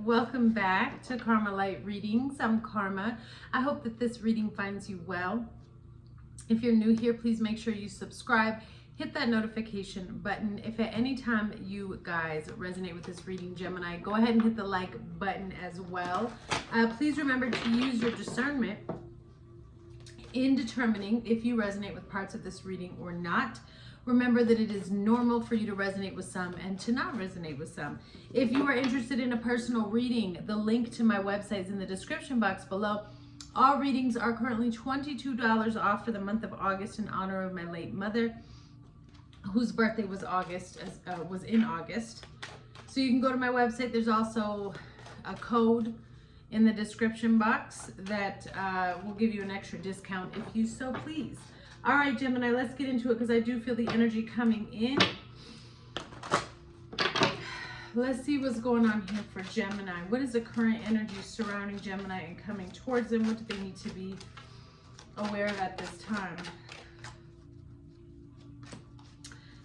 welcome back to Karma Light Readings. I'm Karma. I hope that this reading finds you well. If you're new here, please make sure you subscribe, hit that notification button. If at any time you guys resonate with this reading, Gemini, go ahead and hit the like button as well. Please remember to use your discernment in determining if you resonate with parts of this reading or not. Remember that it is normal for you to resonate with some and to not resonate with some. If you are interested in a personal reading, the link to my website is in the description box below. All readings are currently $22 off for the month of August in honor of my late mother, whose birthday was in August. So you can go to my website. There's also a code in the description box that will give you an extra discount if you so please. All right, Gemini, let's get into it because I do feel the energy coming in. Let's see what's going on here for Gemini. What is the current energy surrounding Gemini and coming towards them? What do they need to be aware of at this time?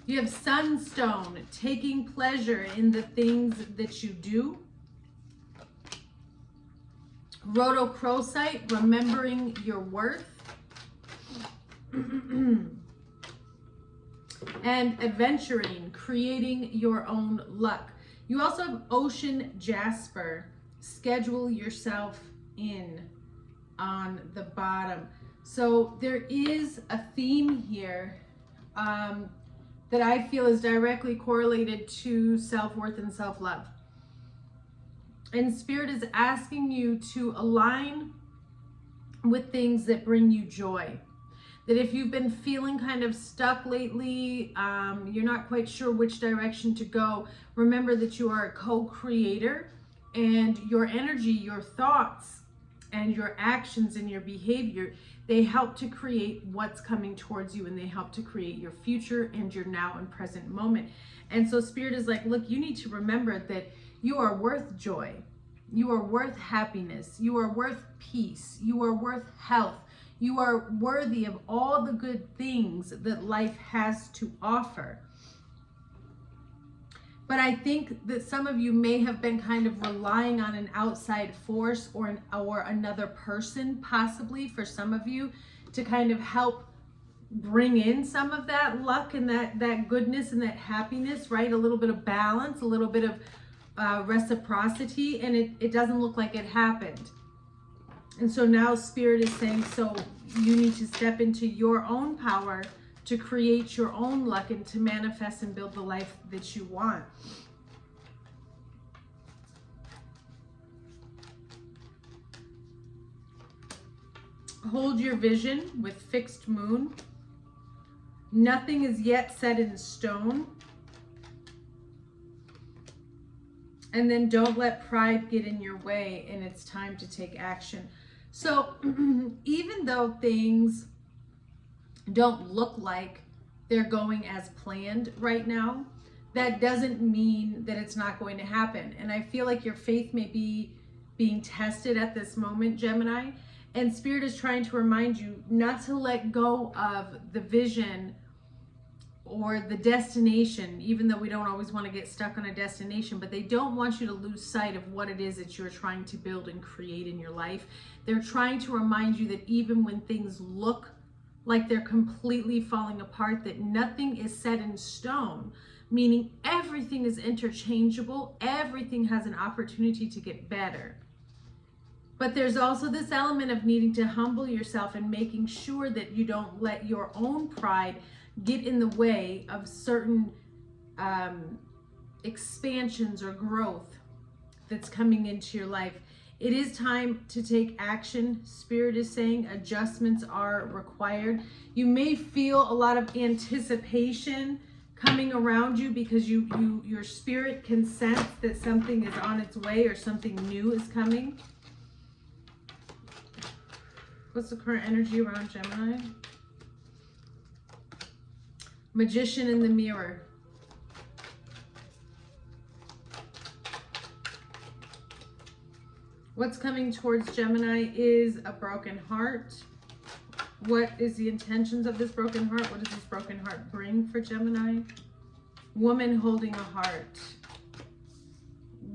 You have Sunstone, taking pleasure in the things that you do. Rhodochrosite, remembering your worth. And adventuring, creating your own luck. You also have Ocean Jasper, schedule yourself in on the bottom. So there is a theme here that I feel is directly correlated to self-worth and self-love. And Spirit is asking you to align with things that bring you joy. That if you've been feeling kind of stuck lately, you're not quite sure which direction to go, remember that you are a co-creator, and your energy, your thoughts, and your actions and your behavior, they help to create what's coming towards you, and they help to create your future and your now and present moment. And so Spirit is like, look, you need to remember that you are worth joy. You are worth happiness. You are worth peace. You are worth health. You are worthy of all the good things that life has to offer. But I think that some of you may have been kind of relying on an outside force or another person, possibly for some of you, to kind of help bring in some of that luck and that goodness and that happiness, right? A little bit of balance, a little bit of reciprocity, and it doesn't look like it happened. And so now Spirit is saying, so you need to step into your own power to create your own luck and to manifest and build the life that you want. Hold your vision with fixed moon. Nothing is yet set in stone. And then don't let pride get in your way, and it's time to take action. So even though things don't look like they're going as planned right now, that doesn't mean that it's not going to happen. And I feel like your faith may be being tested at this moment, Gemini. And Spirit is trying to remind you not to let go of the vision or the destination, even though we don't always want to get stuck on a destination, but they don't want you to lose sight of what it is that you're trying to build and create in your life. They're trying to remind you that even when things look like they're completely falling apart, that nothing is set in stone, meaning everything is interchangeable, everything has an opportunity to get better. But there's also this element of needing to humble yourself and making sure that you don't let your own pride get in the way of certain expansions or growth that's coming into your life. It is time to take action. Spirit is saying adjustments are required. You may feel a lot of anticipation coming around you because your spirit can sense that something is on its way or something new is coming. What's the current energy around Gemini? Magician in the mirror. What's coming towards Gemini is a broken heart. What is the intentions of this broken heart? What does this broken heart bring for Gemini? Woman holding a heart.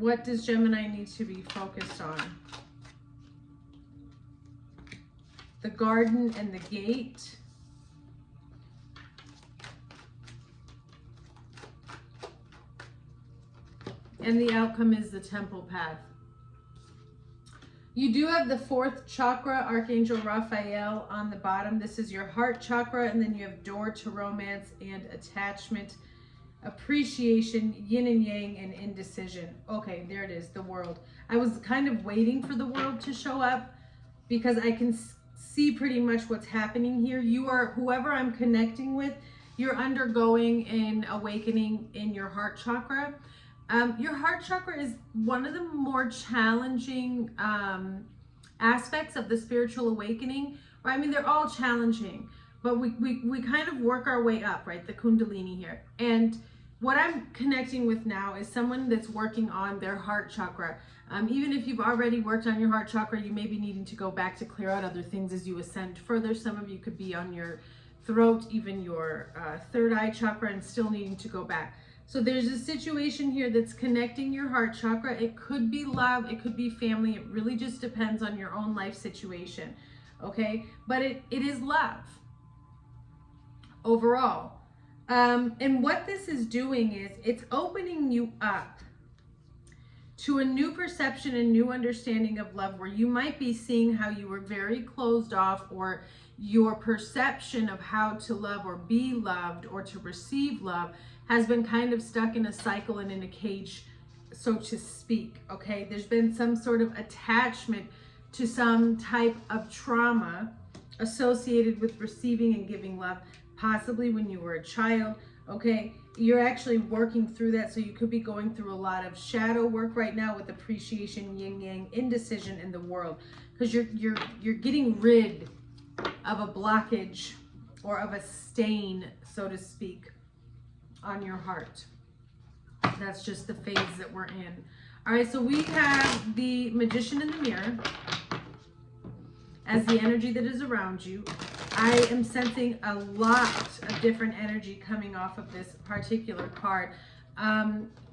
What does Gemini need to be focused on? The garden and the gate. And the outcome is the temple path. You do have the 4th chakra, Archangel Raphael, on the bottom. This is your heart chakra, and then you have door to romance and attachment, appreciation, yin and yang, and indecision. Okay, there it is, the world. I was kind of waiting for the world to show up because I can see pretty much what's happening here. You are, whoever I'm connecting with, you're undergoing an awakening in your heart chakra. Your heart chakra is one of the more challenging aspects of the spiritual awakening. Right? I mean, they're all challenging, but we kind of work our way up, right? The Kundalini here. And what I'm connecting with now is someone that's working on their heart chakra. Even if you've already worked on your heart chakra, you may be needing to go back to clear out other things as you ascend further. Some of you could be on your throat, even your third eye chakra, and still needing to go back. So there's a situation here that's connecting your heart chakra. It could be love, it could be family. It really just depends on your own life situation, okay? But it is love overall. And what this is doing is it's opening you up to a new perception and new understanding of love, where you might be seeing how you were very closed off, or your perception of how to love or be loved or to receive love has been kind of stuck in a cycle and in a cage, so to speak, okay? There's been some sort of attachment to some type of trauma associated with receiving and giving love, possibly when you were a child, okay? You're actually working through that, so you could be going through a lot of shadow work right now with appreciation, yin yang, indecision in the world, because you're getting rid of a blockage or of a stain, so to speak, on your heart. That's just the phase that we're in. All right, so we have the Magician in the mirror as the energy that is around you. I am sensing a lot of different energy coming off of this particular card.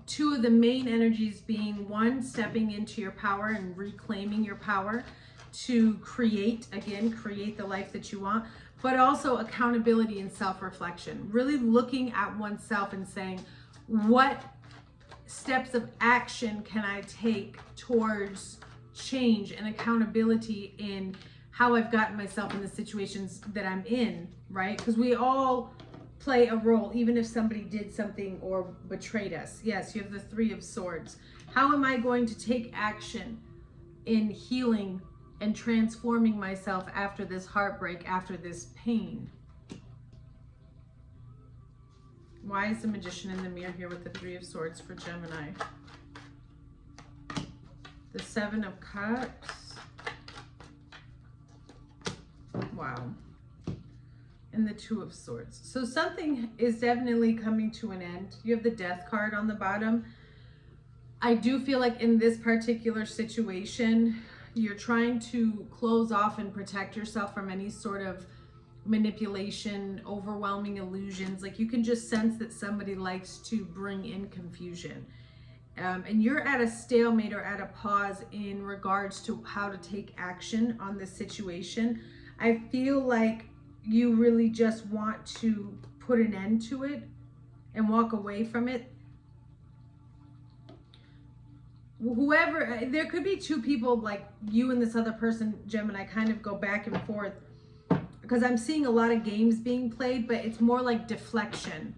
Two of the main energies being, one, stepping into your power and reclaiming your power to create the life that you want, but also accountability and self-reflection. Really looking at oneself and saying, what steps of action can I take towards change and accountability in how I've gotten myself in the situations that I'm in, right? Because we all play a role, even if somebody did something or betrayed us. Yes, you have the 3 of Swords. How am I going to take action in healing and transforming myself after this heartbreak, after this pain? Why is the Magician in the mirror here with the 3 of Swords for Gemini? The 7 of Cups. Wow. And the 2 of Swords. So something is definitely coming to an end. You have the Death card on the bottom. I do feel like in this particular situation, you're trying to close off and protect yourself from any sort of manipulation, overwhelming illusions. Like, you can just sense that somebody likes to bring in confusion. And you're at a stalemate or at a pause in regards to how to take action on this situation. I feel like you really just want to put an end to it and walk away from it. Whoever, there could be 2 people, like you and this other person, Gemini, kind of go back and forth, because I'm seeing a lot of games being played, but it's more like deflection.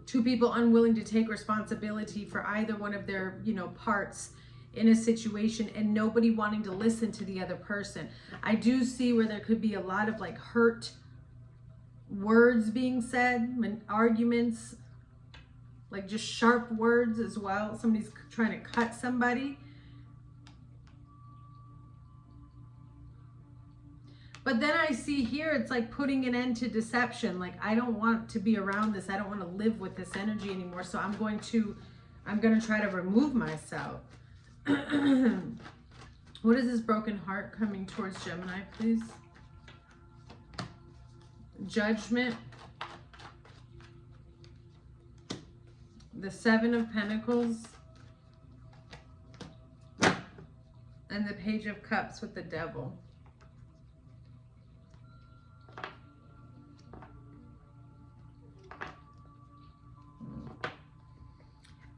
2 people unwilling to take responsibility for either one of their, parts in a situation, and nobody wanting to listen to the other person. I do see where there could be a lot of like hurt words being said, arguments, like just sharp words as well. Somebody's trying to cut somebody. But then I see here, it's like putting an end to deception. Like, I don't want to be around this. I don't want to live with this energy anymore. So I'm going to try to remove myself. What is this broken heart coming towards Gemini, please? Judgment. The 7 of Pentacles. And the Page of Cups with the Devil.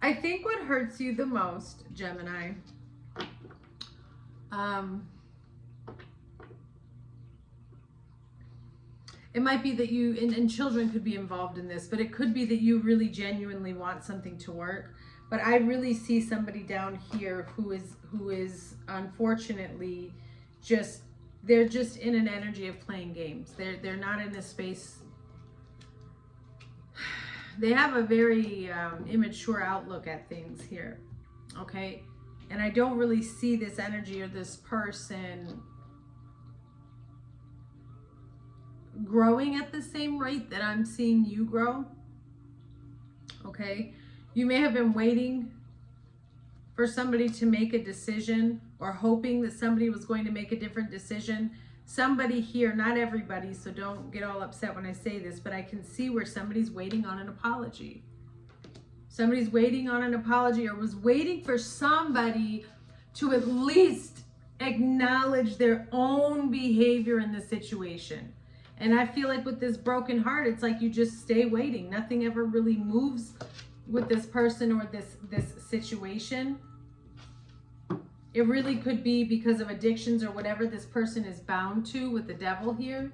I think what hurts you the most, Gemini, it might be that you, and children could be involved in this, but it could be that you really genuinely want something to work. But I really see somebody down here who is unfortunately they're just in an energy of playing games. They're not in a space. They have a very immature outlook at things here, okay? And I don't really see this energy or this person growing at the same rate that I'm seeing you grow, okay? You may have been waiting for somebody to make a decision or hoping that somebody was going to make a different decision. Somebody here, not everybody, so don't get all upset when I say this, but I can see where somebody's waiting on an apology. Somebody's waiting on an apology or was waiting for somebody to at least acknowledge their own behavior in the situation. And I feel like with this broken heart, it's like you just stay waiting. Nothing ever really moves with this person or this situation. It really could be because of addictions or whatever this person is bound to with the Devil here.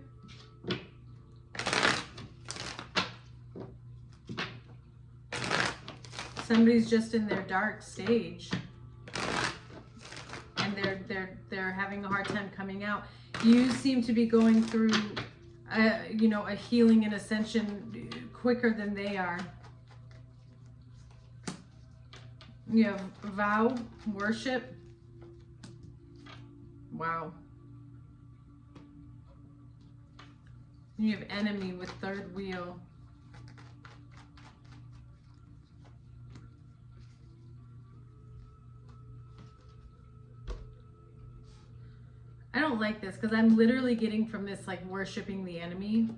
Somebody's just in their dark stage and they're having a hard time coming out. You seem to be going through a healing and ascension quicker than they are. You have vow, worship. Wow. You have enemy with third wheel. I don't like this because I'm literally getting from this like worshiping the enemy.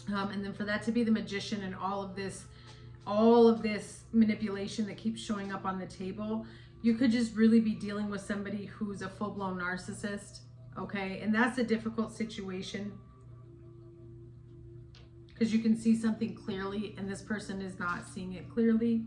And then for that to be the Magician and all of this manipulation that keeps showing up on the table, you could just really be dealing with somebody who's a full-blown narcissist, okay? And that's a difficult situation because you can see something clearly and this person is not seeing it clearly.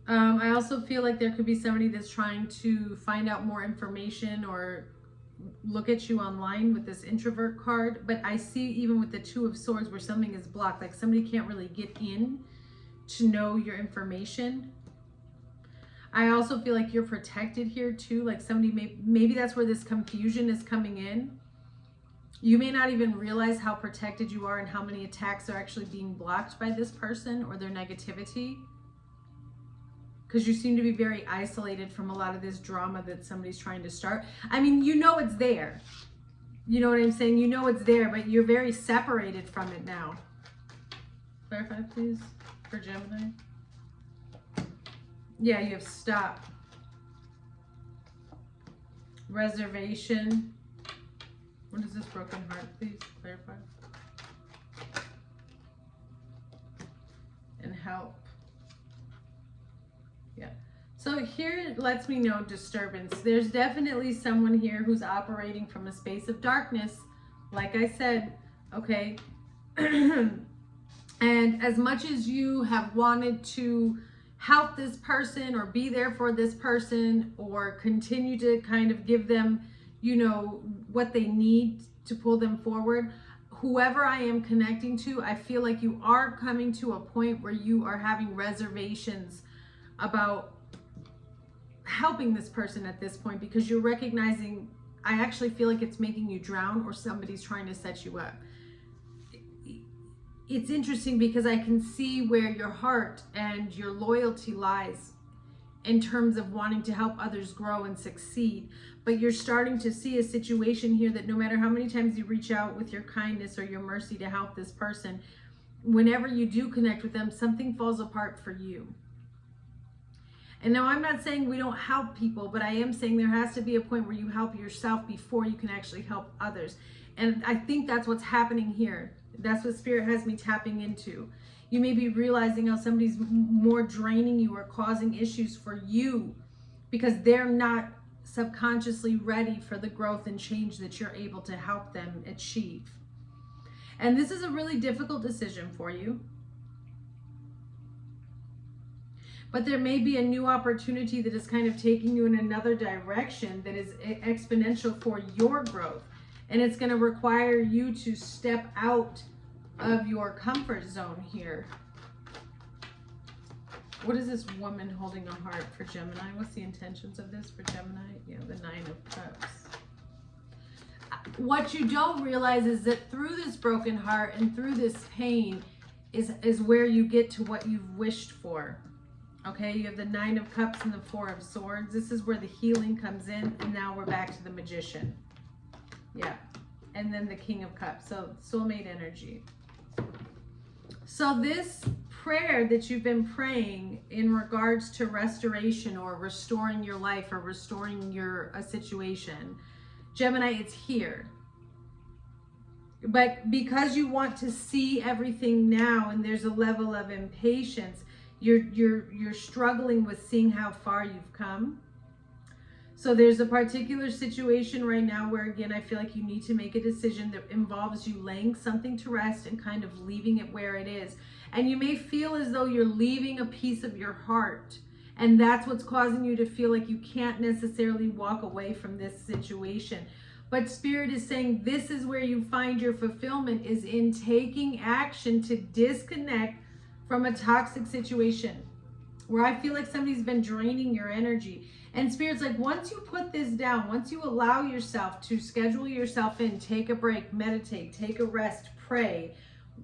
I also feel like there could be somebody that's trying to find out more information or look at you online with this introvert card. But I see even with the Two of Swords where something is blocked, like somebody can't really get in to know your information. I also feel like you're protected here too. Like somebody maybe that's where this confusion is coming in. You may not even realize how protected you are and how many attacks are actually being blocked by this person or their negativity. Because you seem to be very isolated from a lot of this drama that somebody's trying to start. I mean, you know it's there. You know what I'm saying? You know it's there, but you're very separated from it now. Clarify, please, for Gemini. Yeah, you have stop. Reservation. What is this broken heart, please? Clarify. And help. Yeah. So here it lets me know disturbance. There's definitely someone here who's operating from a space of darkness, like I said, okay? And as much as you have wanted to help this person or be there for this person or continue to kind of give them, you know, what they need to pull them forward, whoever I am connecting to, I feel like you are coming to a point where you are having reservations about helping this person at this point because you're recognizing, I actually feel like it's making you drown or somebody's trying to set you up. It's interesting because I can see where your heart and your loyalty lies in terms of wanting to help others grow and succeed. But you're starting to see a situation here that no matter how many times you reach out with your kindness or your mercy to help this person, whenever you do connect with them, something falls apart for you. And now I'm not saying we don't help people, but I am saying there has to be a point where you help yourself before you can actually help others. And I think that's what's happening here. That's what Spirit has me tapping into. You may be realizing how somebody's more draining you or causing issues for you because they're not subconsciously ready for the growth and change that you're able to help them achieve. And this is a really difficult decision for you. But there may be a new opportunity that is kind of taking you in another direction that is exponential for your growth. And it's going to require you to step out of your comfort zone here. What is this woman holding a heart for Gemini? What's the intentions of this for Gemini? You know, the 9 of Cups. What you don't realize is that through this broken heart and through this pain is where you get to what you've wished for. Okay, you have the 9 of Cups and the 4 of Swords. This is where the healing comes in, and now we're back to the Magician. Yeah, and then the King of Cups. So soulmate energy. So this prayer that you've been praying in regards to restoration or restoring your life or restoring a situation, Gemini, it's here. But because you want to see everything now and there's a level of impatience, you're struggling with seeing how far you've come. So there's a particular situation right now where, again, I feel like you need to make a decision that involves you laying something to rest and kind of leaving it where it is. And you may feel as though you're leaving a piece of your heart. And that's what's causing you to feel like you can't necessarily walk away from this situation. But Spirit is saying this is where you find your fulfillment, is in taking action to disconnect from a toxic situation where I feel like somebody's been draining your energy. And Spirit's like, once you put this down, once you allow yourself to schedule yourself in, take a break, meditate, take a rest, pray,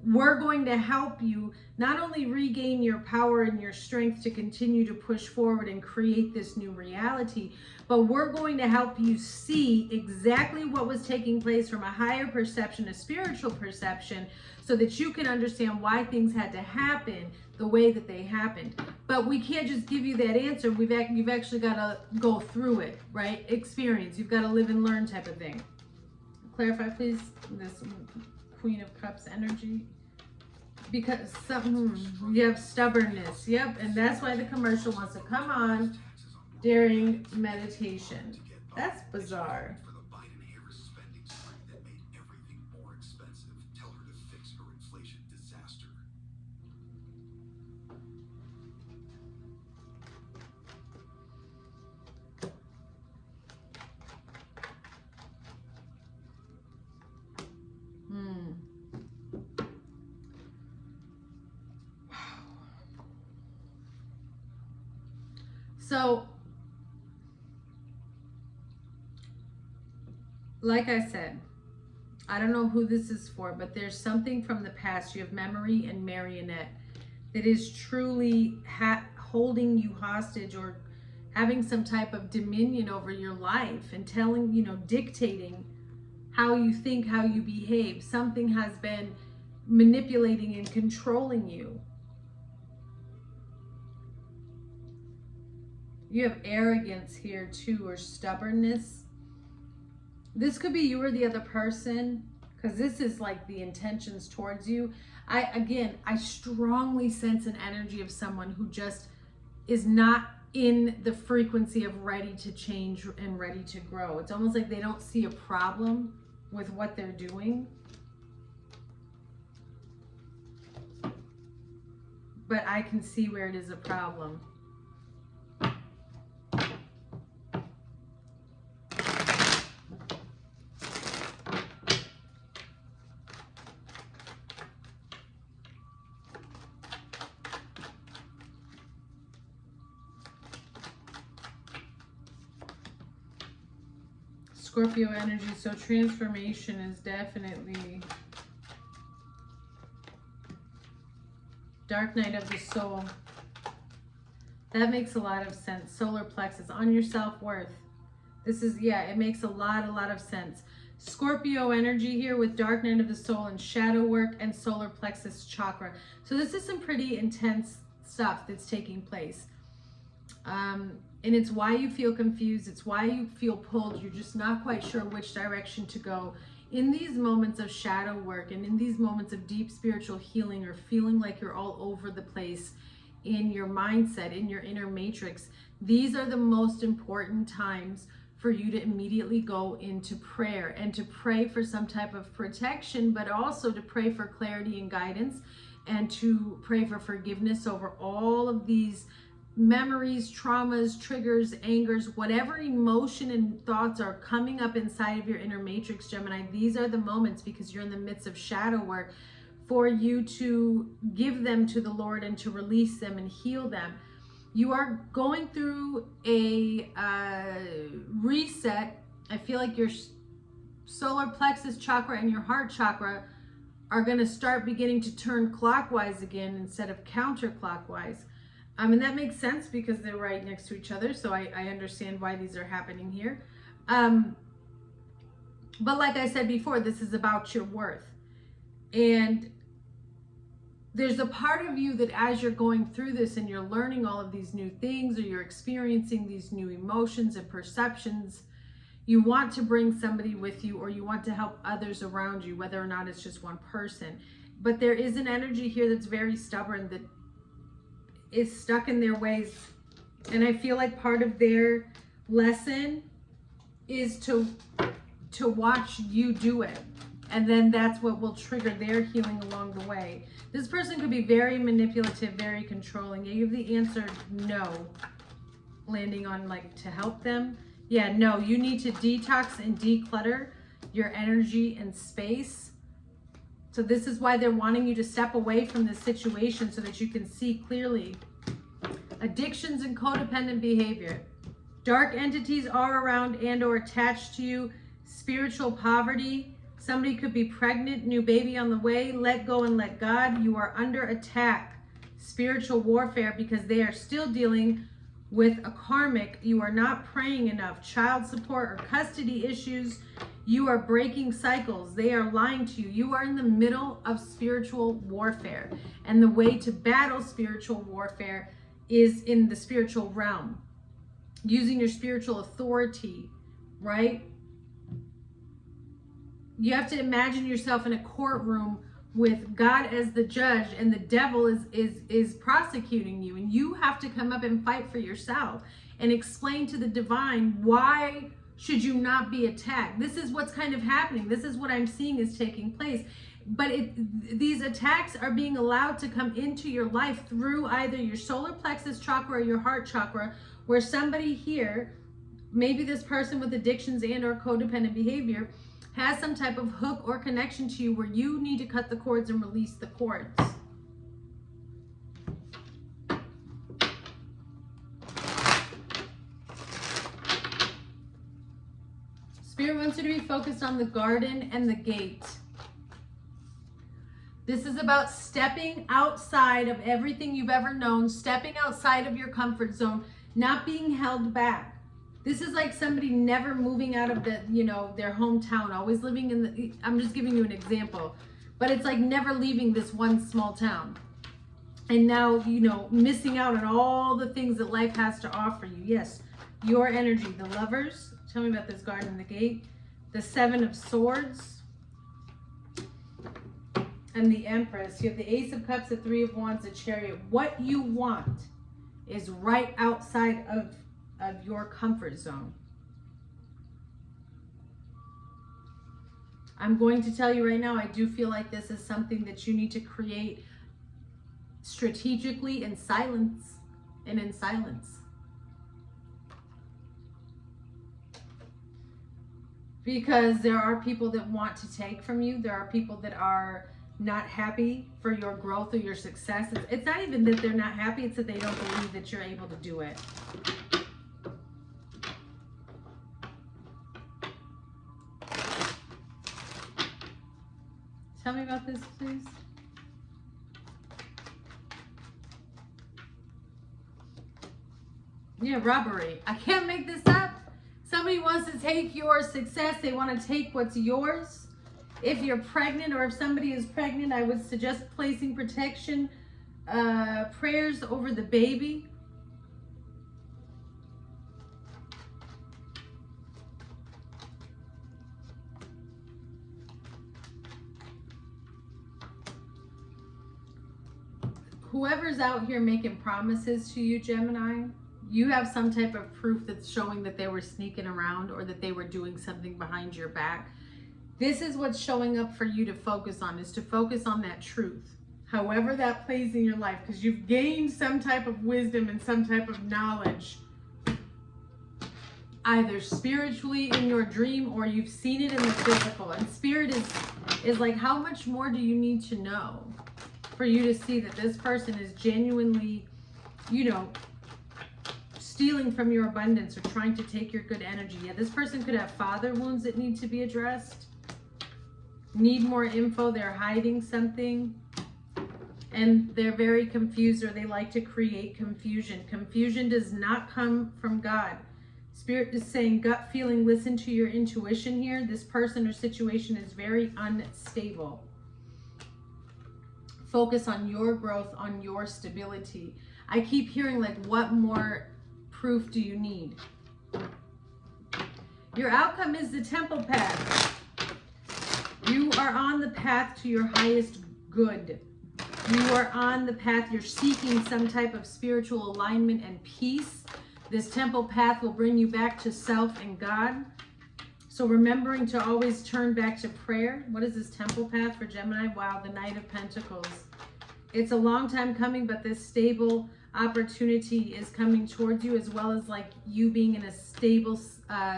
we're going to help you not only regain your power and your strength to continue to push forward and create this new reality, but we're going to help you see exactly what was taking place from a higher perception, a spiritual perception, so that you can understand why things had to happen the way that they happened. But we can't just give you that answer. You've actually got to go through it, right? Experience. You've got to live and learn type of thing. Clarify, please, this Queen of Cups energy. Because you have stubbornness. Yep, and that's why the commercial wants to come on during meditation. That's bizarre. So, like I said, I don't know who this is for, but there's something from the past. You have memory and marionette that is truly holding you hostage or having some type of dominion over your life and telling, dictating how you think, how you behave. Something has been manipulating and controlling you. You have arrogance here too, or stubbornness. This could be you or the other person, because this is like the intentions towards you. I strongly sense an energy of someone who just is not in the frequency of ready to change and ready to grow. It's almost like they don't see a problem with what they're doing. But I can see where it is a problem. Scorpio energy, so transformation is definitely Dark Night of the Soul. That makes a lot of sense. Solar plexus on your self-worth. This is, it makes a lot of sense. Scorpio energy here with Dark Night of the Soul and shadow work and solar plexus chakra. So this is some pretty intense stuff that's taking place. And it's why you feel confused. It's why you feel pulled. You're just not quite sure which direction to go. In these moments of shadow work and in these moments of deep spiritual healing, or feeling like you're all over the place in your mindset, in your inner matrix, these are the most important times for you to immediately go into prayer and to pray for some type of protection, but also to pray for clarity and guidance, and to pray for forgiveness over all of these memories, traumas, triggers, angers, whatever emotion and thoughts are coming up inside of your inner matrix, Gemini. These are the moments, because you're in the midst of shadow work, for you to give them to the Lord and to release them and heal them. You are going through a reset. I feel like your solar plexus chakra and your heart chakra are going to start beginning to turn clockwise again instead of counterclockwise. And that makes sense because they're right next to each other. So I understand why these are happening here. But like I said before, this is about your worth. And there's a part of you that as you're going through this and you're learning all of these new things, or you're experiencing these new emotions and perceptions, you want to bring somebody with you, or you want to help others around you, whether or not it's just one person. But there is an energy here that's very stubborn, that is stuck in their ways. And I feel like part of their lesson is to watch you do it. And then that's what will trigger their healing along the way. This person could be very manipulative, very controlling. You give the answer no, landing on like to help them. Yeah, no, you need to detox and declutter your energy and space. So this is why they're wanting you to step away from this situation so that you can see clearly. Addictions and codependent behavior. Dark entities are around and or attached to you. Spiritual poverty. Somebody could be pregnant, new baby on the way. Let go and let God. You are under attack. Spiritual warfare, because they are still dealing with a karmic. You are not praying enough. Child support or custody issues. You are breaking cycles. They are lying to you. You are in the middle of spiritual warfare. And the way to battle spiritual warfare is in the spiritual realm. Using your spiritual authority, right? You have to imagine yourself in a courtroom with God as the judge, and the devil is prosecuting you, and you have to come up and fight for yourself and explain to the divine, why should you not be attacked? This is what's kind of happening. This is what I'm seeing is taking place. But these attacks are being allowed to come into your life through either your solar plexus chakra or your heart chakra, where somebody here, maybe this person with addictions and or codependent behavior, has some type of hook or connection to you where you need to cut the cords and release the cords. Spirit wants you to be focused on the garden and the gate. This is about stepping outside of everything you've ever known, stepping outside of your comfort zone, not being held back. This is like somebody never moving out of their hometown, always living in the, I'm just giving you an example, but it's like never leaving this one small town. And now, missing out on all the things that life has to offer you. Yes, your energy, the Lovers. Tell me about this garden and the gate. The Seven of Swords. And the Empress. You have the Ace of Cups, the Three of Wands, the Chariot. What you want is right outside of your comfort zone. I'm going to tell you right now, I do feel like this is something that you need to create strategically in silence and in silence. Because there are people that want to take from you. There are people that are not happy for your growth or your success. It's not even that they're not happy, it's that they don't believe that you're able to do it. Tell me about this, please. Yeah, robbery. I can't make this up. Somebody wants to take your success. They want to take what's yours. If you're pregnant, or if somebody is pregnant, I would suggest placing protection prayers over the baby. whoever's out here making promises to you, Gemini, you have some type of proof that's showing that they were sneaking around or that they were doing something behind your back. This is what's showing up for you to focus on, is to focus on that truth. However that plays in your life, because you've gained some type of wisdom and some type of knowledge, either spiritually in your dream or you've seen it in the physical. And spirit is like, how much more do you need to know for you to see that this person is genuinely, you know, stealing from your abundance or trying to take your good energy? Yeah, this person could have father wounds that need to be addressed, need more info, they're hiding something, and they're very confused, or they like to create confusion. Confusion does not come from God. Spirit is saying gut feeling, listen to your intuition here. This person or situation is very unstable. Focus on your growth, on your stability. I keep hearing like, what more proof do you need? Your outcome is the temple path. You are on the path to your highest good. You are on the path, you're seeking some type of spiritual alignment and peace. This temple path will bring you back to self and God. So remembering to always turn back to prayer. What is this temple path for Gemini? Wow, the Knight of Pentacles. It's a long time coming, but this stable opportunity is coming towards you, as well as like you being in a stable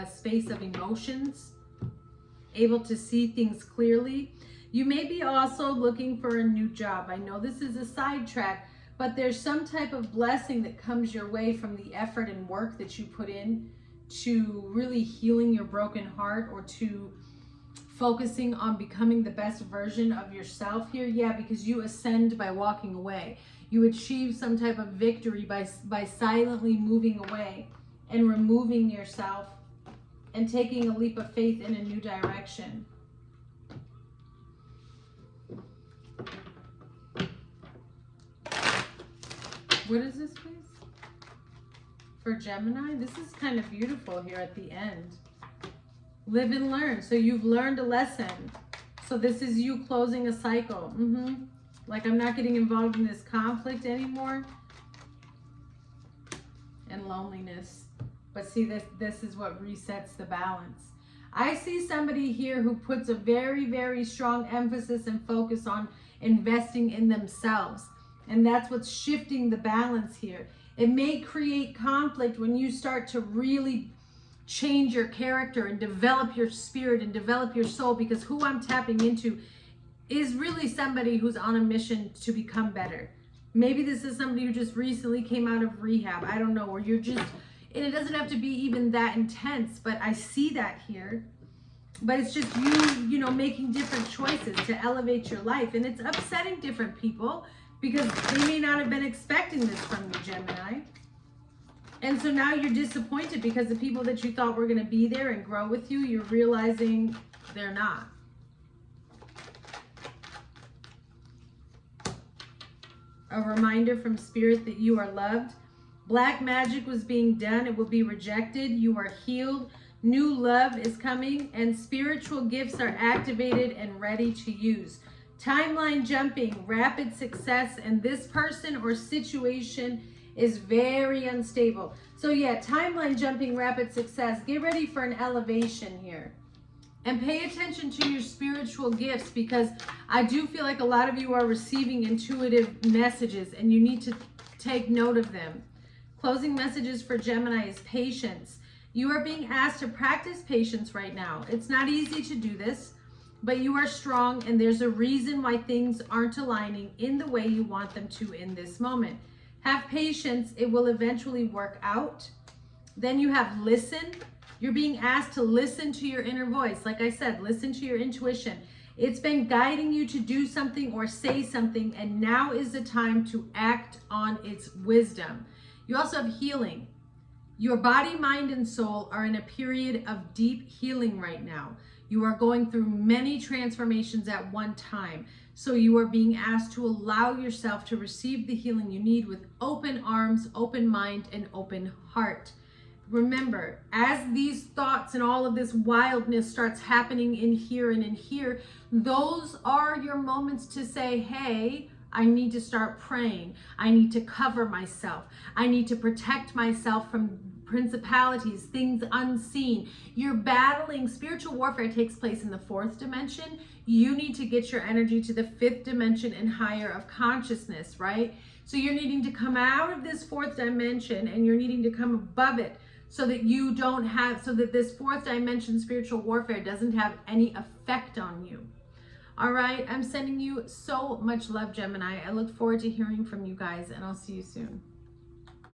space of emotions, able to see things clearly. You may be also looking for a new job. I know this is a sidetrack, but there's some type of blessing that comes your way from the effort and work that you put in to really healing your broken heart, or to focusing on becoming the best version of yourself here. Yeah, because you ascend by walking away. You achieve some type of victory by silently moving away and removing yourself and taking a leap of faith in a new direction. What is this, please? For Gemini, this is kind of beautiful here at the end. Live and learn. So you've learned a lesson. So this is you closing a cycle. Like, I'm not getting involved in this conflict anymore. And loneliness. But see, this is what resets the balance. I see somebody here who puts a very, very strong emphasis and focus on investing in themselves. And that's what's shifting the balance here. It may create conflict when you start to really change your character and develop your spirit and develop your soul, because who I'm tapping into is really somebody who's on a mission to become better. Maybe this is somebody who just recently came out of rehab. I don't know, or you're just, and it doesn't have to be even that intense, but I see that here. But it's just you know, making different choices to elevate your life. And it's upsetting different people, because they may not have been expecting this from you, Gemini. And so now you're disappointed because the people that you thought were going to be there and grow with you, you're realizing they're not. A reminder from Spirit that you are loved. Black magic was being done. It will be rejected. You are healed. New love is coming, and spiritual gifts are activated and ready to use. Timeline jumping, rapid success, and this person or situation is very unstable. So yeah, timeline jumping, rapid success. Get ready for an elevation here. And pay attention to your spiritual gifts, because I do feel like a lot of you are receiving intuitive messages and you need to take note of them. Closing messages for Gemini is patience. You are being asked to practice patience right now. It's not easy to do this, but you are strong, and there's a reason why things aren't aligning in the way you want them to in this moment. Have patience. It will eventually work out. Then you have listen. You're being asked to listen to your inner voice. Like I said, listen to your intuition. It's been guiding you to do something or say something, and now is the time to act on its wisdom. You also have healing. Your body, mind, and soul are in a period of deep healing right now. You are going through many transformations at one time. So you are being asked to allow yourself to receive the healing you need with open arms, open mind, and open heart. Remember, as these thoughts and all of this wildness starts happening in here and in here, those are your moments to say, hey, I need to start praying. I need to cover myself. I need to protect myself from principalities, things unseen. You're battling. Spiritual warfare takes place in the 4th dimension. You need to get your energy to the 5th dimension and higher of consciousness, right? So you're needing to come out of this 4th dimension and you're needing to come above it so that you don't have, so that this 4th dimension spiritual warfare doesn't have any effect on you. All right, I'm sending you so much love, Gemini. I look forward to hearing from you guys, and I'll see you soon.